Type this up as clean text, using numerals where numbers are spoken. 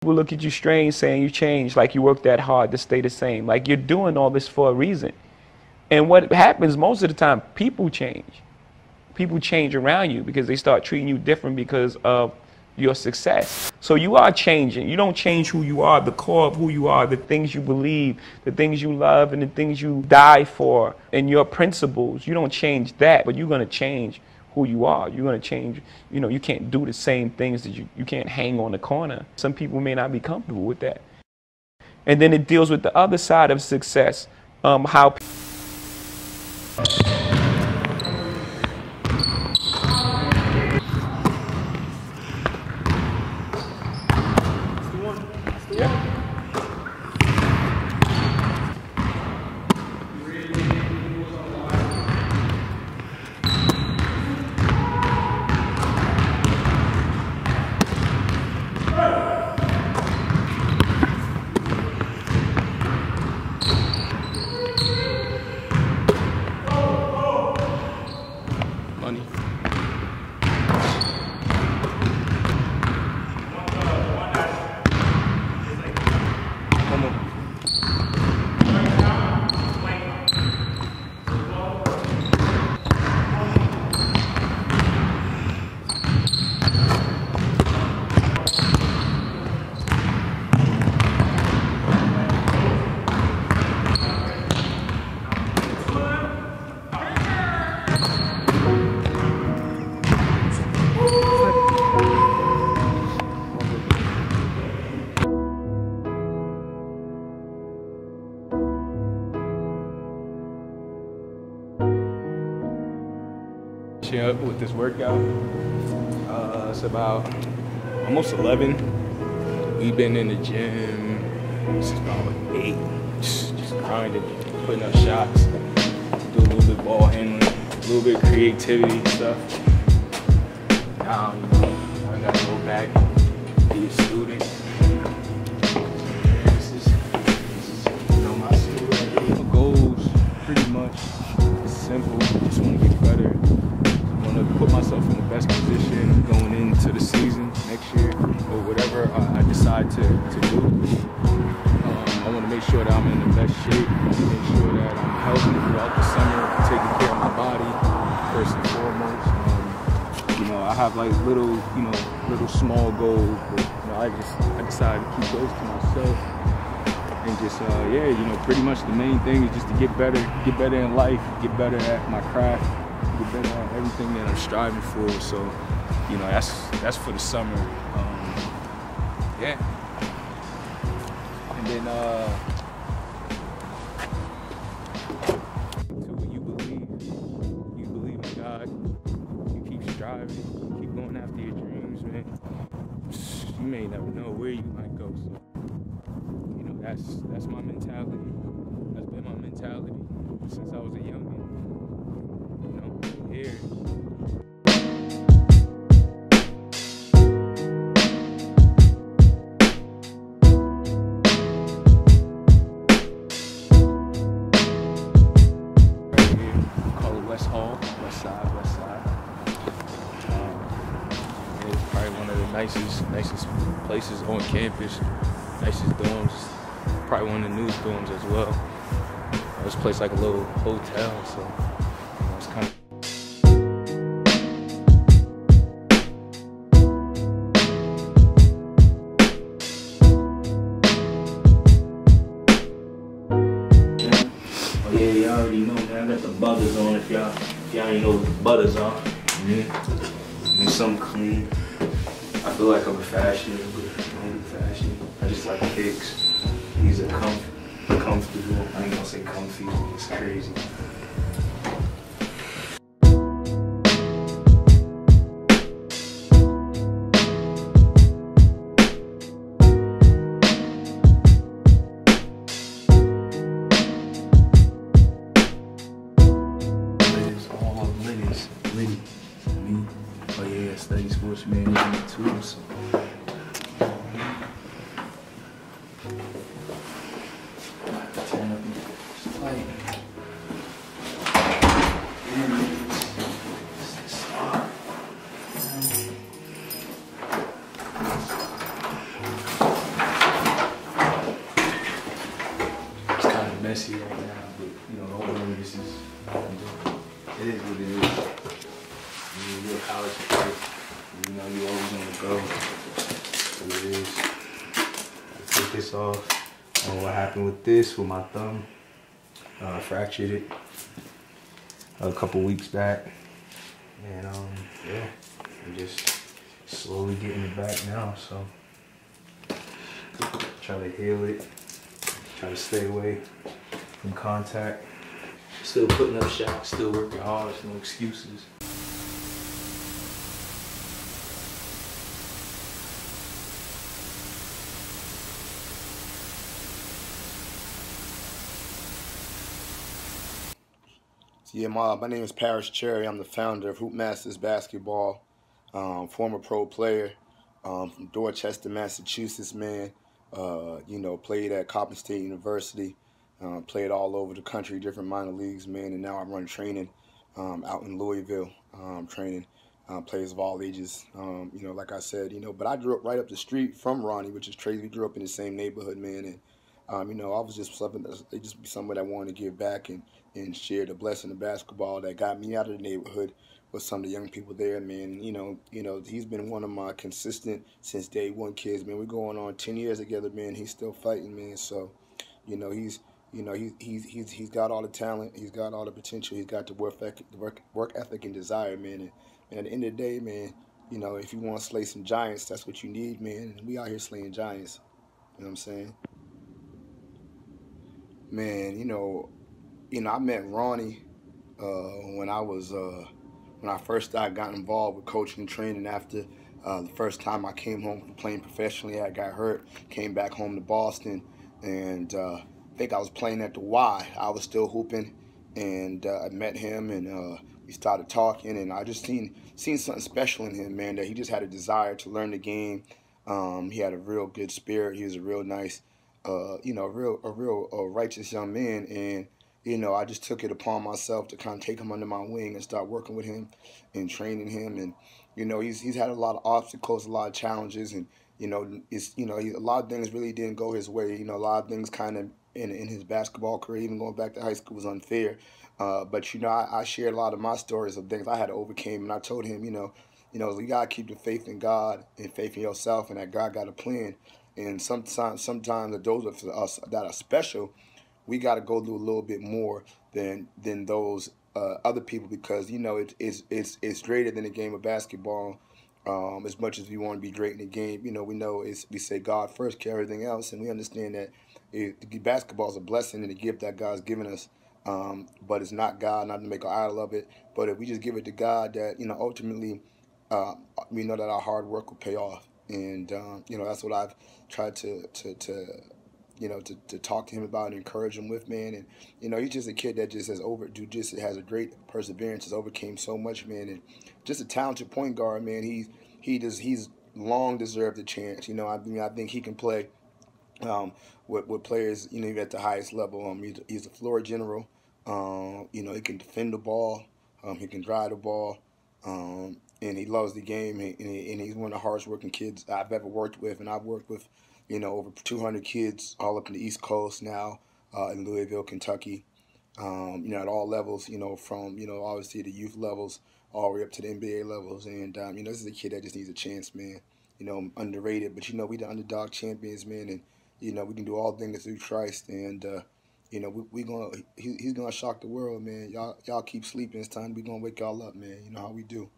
People look at you strange saying you changed, like you worked that hard to stay the same. Like you're doing all this for a reason. And what happens most of the time, people change. People change around you because they start treating you different because of your success. So you are changing. You don't change who you are, the core of who you are, the things you believe, the things you love, and the things you die for, and your principles. You don't change that, but you're going to change who you are. You're going to change. You know, you can't do the same things that you can't hang on the corner. Some people may not be comfortable with that. And then it deals with the other side of success, how up with this workout. It's about almost 11. We've been in the gym since about 8, just grinding, putting up shots, do a little bit of ball handling, a little bit of creativity stuff. Now, I gotta go back, be a student. This is my school. My goals, pretty much, it's simple. Just want to get better. To put myself in the best position going into the season next year or whatever I decide to do. I want to make sure that I'm in the best shape, make sure that I'm healthy throughout the summer, taking care of my body first and foremost. You know, I have like little small goals, but you know, I decided to keep those to myself. And just yeah, you know, pretty much the main thing is just to get better in life, get better at my craft, get better at everything that I'm striving for. So, you know, that's for the summer. Yeah. And then to what you believe in God, you keep striving, you keep going after your dreams, man. You may never know where you might go. So, you know, that's my mentality. That's been my mentality since I was a youngin'. You know, here. Call it West Hall, West Side. It's probably one of the nicest places on campus, nicest dorms. Probably one of the newest dorms as well. This place like a little hotel, so you know, it's kind of. Oh yeah, y'all already know, man. I got the butters on. If y'all ain't know what the butters are, need something clean. I feel like I'm a fashion, but I don't do fashion. I just like kicks. These are comfortable. I ain't gonna say comfy. It's crazy. Me. Oh yeah, I study sports management too, so. Turn up just play. messy right now, but you know, don't worry, this is it is what it is. You're a college kid, you know, you always on the go. So it is. I take this off. What happened with this, with my thumb? I fractured it a couple weeks back, and yeah, I'm just slowly getting it back now. So try to heal it, try to stay away from contact. Still putting up shots, still working hard, there's no excuses. Yeah, my name is Parrish Cherry. I'm the founder of Hoop Masters Basketball, former pro player from Dorchester, Massachusetts, man. You know, played at Coppin State University, played all over the country, different minor leagues, man, and now I run training out in Louisville, training players of all ages. You know, like I said, you know, but I grew up right up the street from Ronnie, which is crazy. We grew up in the same neighborhood, man, and you know, I was just something they just be somebody that wanted to give back and share the blessing of basketball that got me out of the neighborhood with some of the young people there, man. You know, he's been one of my consistent since day one kids, man. We're going on 10 years together, man. He's still fighting, man. So, you know, he's got all the talent, he's got all the potential, he's got the work ethic and desire, man. And at the end of the day, man, you know, if you want to slay some giants, that's what you need, man. And we out here slaying giants. You know what I'm saying? Man, you know, I met Ronnie when I first got involved with coaching and training after the first time I came home from playing professionally. I got hurt, came back home to Boston, and I think I was playing at the Y. I was still hooping, and I met him, and we started talking, and I just seen something special in him, man, that he just had a desire to learn the game. He had a real good spirit. He was a real nice, you know, a real righteous young man, and you know, I just took it upon myself to kind of take him under my wing and start working with him and training him. And you know, he's had a lot of obstacles, a lot of challenges, and you know, a lot of things really didn't go his way. You know, a lot of things kind of in his basketball career, even going back to high school, was unfair. But you know, I shared a lot of my stories of things I had to overcome, and I told him, you know, you gotta keep the faith in God and faith in yourself, and that God got a plan. And sometimes that those of us that are special, we got to go through a little bit more than those other people, because you know it's greater than the game of basketball. As much as we want to be great in the game, you know, we say God first, carry everything else, and we understand that basketball is a blessing and a gift that God's given us. But it's not God, not to make an idol of it. But if we just give it to God, that you know, ultimately, we know that our hard work will pay off. And you know, that's what I've tried to talk to him about and encourage him with, man. And you know, he's just a kid that just has a great perseverance, has overcame so much, man, and just a talented point guard, man. He's long deserved a chance. You know, I mean, I think he can play with players, you know, even at the highest level. He's a floor general. You know, he can defend the ball. He can drive the ball. And he loves the game. And he's one of the hardest working kids I've ever worked with. And I've worked with, you know, over 200 kids all up in the East Coast now, in Louisville, Kentucky. You know, at all levels, you know, from, you know, obviously the youth levels all the way up to the NBA levels. And, you know, this is a kid that just needs a chance, man. You know, underrated. But, you know, we the underdog champions, man. And, you know, we can do all things through Christ. And, you know, he's going to shock the world, man. Y'all keep sleeping. It's time we going to wake y'all up, man. You know how we do.